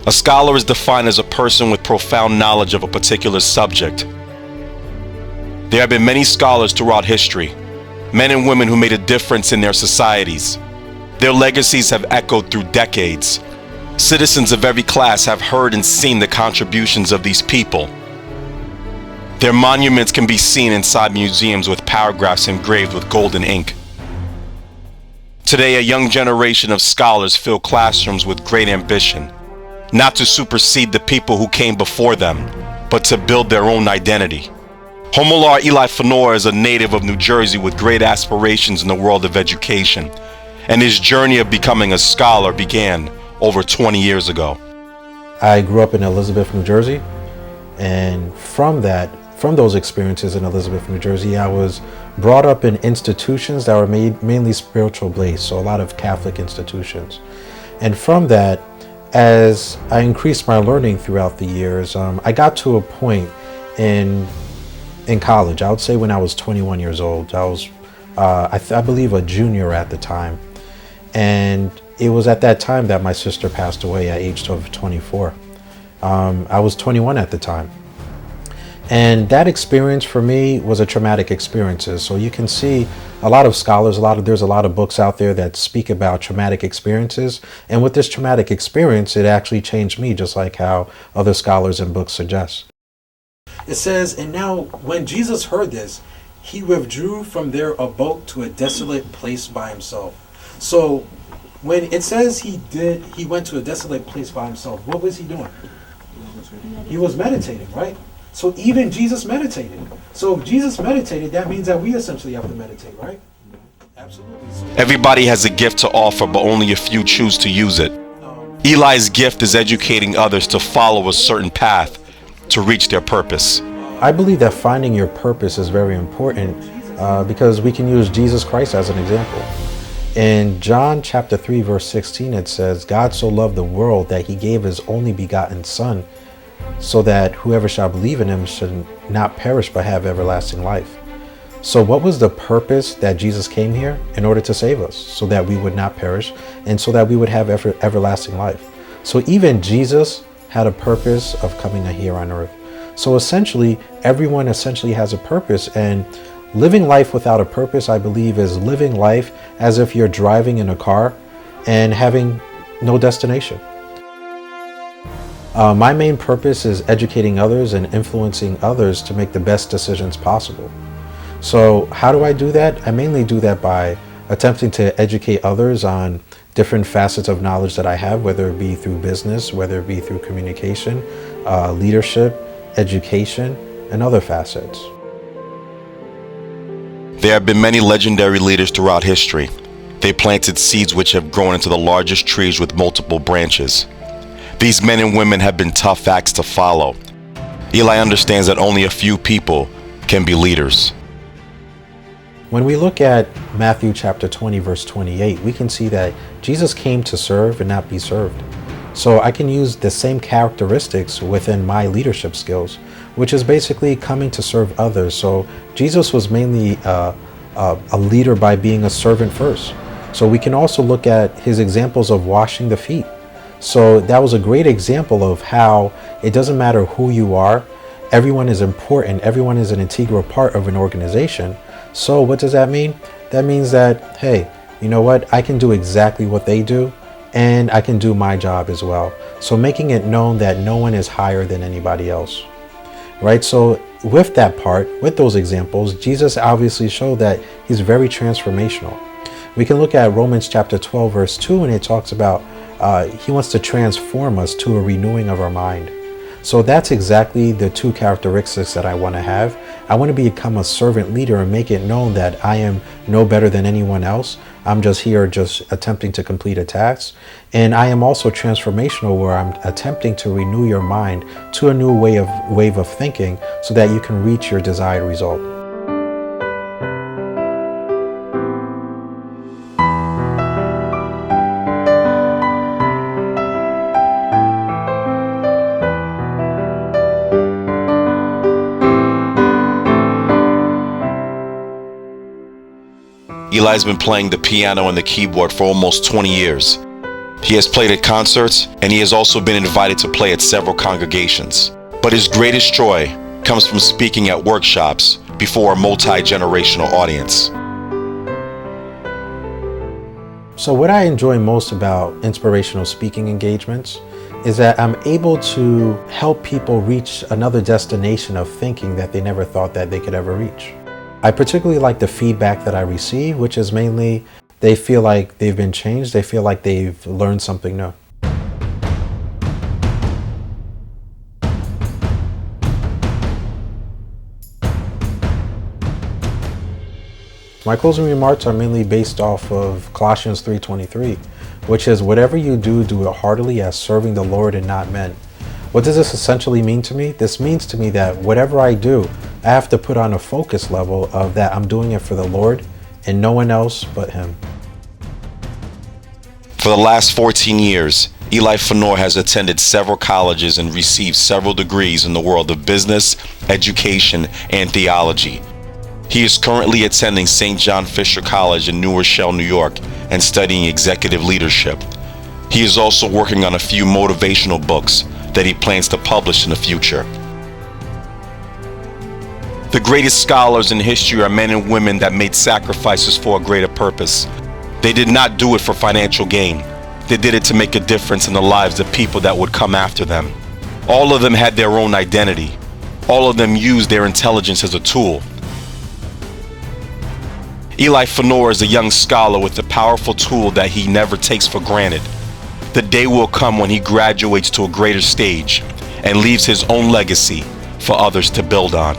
A scholar is defined as a person with profound knowledge of a particular subject. There have been many scholars throughout history, men and women who made a difference in their societies. Their legacies have echoed through decades. Citizens of every class have heard and seen the contributions of these people. Their monuments can be seen inside museums with paragraphs engraved with golden ink. Today, a young generation of scholars fill classrooms with great ambition, not to supersede the people who came before them, but to build their own identity. Homiler Elie Phanor is a native of New Jersey with great aspirations in the world of education, and his journey of becoming a scholar began over 20 years ago. I grew up in Elizabeth, New Jersey, and from those experiences in Elizabeth, New Jersey, I was brought up in institutions that were mainly spiritual based, so a lot of Catholic institutions. And from that, as I increased my learning throughout the years, I got to a point in college. I would say when I was 21 years old. I was, I believe, a junior at the time. And it was at that time that my sister passed away at age 24. I was 21 at the time. And that experience for me was a traumatic experience. So you can see a lot of scholars, there's a lot of books out there that speak about traumatic experiences. And with this traumatic experience, it actually changed me, just like how other scholars and books suggest. It says, and now when Jesus heard this, he withdrew from their abode to a desolate place by himself. So when it says he went to a desolate place by himself, what was he doing? He was meditating, right? So even Jesus meditated. So if Jesus meditated, that means that we essentially have to meditate, right? Absolutely. Everybody has a gift to offer, but only a few choose to use it. Eli's gift is educating others to follow a certain path to reach their purpose. I believe that finding your purpose is very important because we can use Jesus Christ as an example. In John chapter 3, verse 16, it says, God so loved the world that he gave his only begotten Son, so that whoever shall believe in him should not perish but have everlasting life. So what was the purpose that Jesus came here? In order to save us, so that we would not perish and so that we would have everlasting life. So even Jesus had a purpose of coming here on earth. So essentially, everyone has a purpose, and living life without a purpose, I believe, is living life as if you're driving in a car and having no destination. My main purpose is educating others and influencing others to make the best decisions possible. So how do I do that? I mainly do that by attempting to educate others on different facets of knowledge that I have, whether it be through business, whether it be through communication, leadership, education, and other facets. There have been many legendary leaders throughout history. They planted seeds which have grown into the largest trees with multiple branches. These men and women have been tough acts to follow. Eli understands that only a few people can be leaders. When we look at Matthew chapter 20, verse 28, we can see that Jesus came to serve and not be served. So I can use the same characteristics within my leadership skills, which is basically coming to serve others. So Jesus was mainly a leader by being a servant first. So we can also look at his examples of washing the feet. So that was a great example of how it doesn't matter who you are, everyone is important, everyone is an integral part of an organization. So what does that mean? That means that, hey, you know what, I can do exactly what they do, and I can do my job as well. So making it known that no one is higher than anybody else, right? So with that part, with those examples, Jesus obviously showed that he's very transformational. We can look at Romans chapter 12, verse 2, and it talks about he wants to transform us to a renewing of our mind. So that's exactly the two characteristics that I want to have. I want to become a servant leader and make it known that I am no better than anyone else. I'm just here attempting to complete a task. And I am also transformational, where I'm attempting to renew your mind to a new wave of thinking so that you can reach your desired result. Eli's been playing the piano and the keyboard for almost 20 years. He has played at concerts, and he has also been invited to play at several congregations. But his greatest joy comes from speaking at workshops before a multi-generational audience. So what I enjoy most about inspirational speaking engagements is that I'm able to help people reach another destination of thinking that they never thought that they could ever reach. I particularly like the feedback that I receive, which is mainly they feel like they've been changed, they feel like they've learned something new. My closing remarks are mainly based off of Colossians 3:23, which is, whatever you do, do it heartily as serving the Lord and not men. What does this essentially mean to me? This means to me that whatever I do, I have to put on a focus level of that I'm doing it for the Lord and no one else but Him. For the last 14 years, Elie Phanor has attended several colleges and received several degrees in the world of business, education, and theology. He is currently attending St. John Fisher College in New Rochelle, New York, and studying executive leadership. He is also working on a few motivational books that he plans to publish in the future. The greatest scholars in history are men and women that made sacrifices for a greater purpose. They did not do it for financial gain. They did it to make a difference in the lives of people that would come after them. All of them had their own identity. All of them used their intelligence as a tool. Elie Phanor is a young scholar with a powerful tool that he never takes for granted. The day will come when he graduates to a greater stage and leaves his own legacy for others to build on.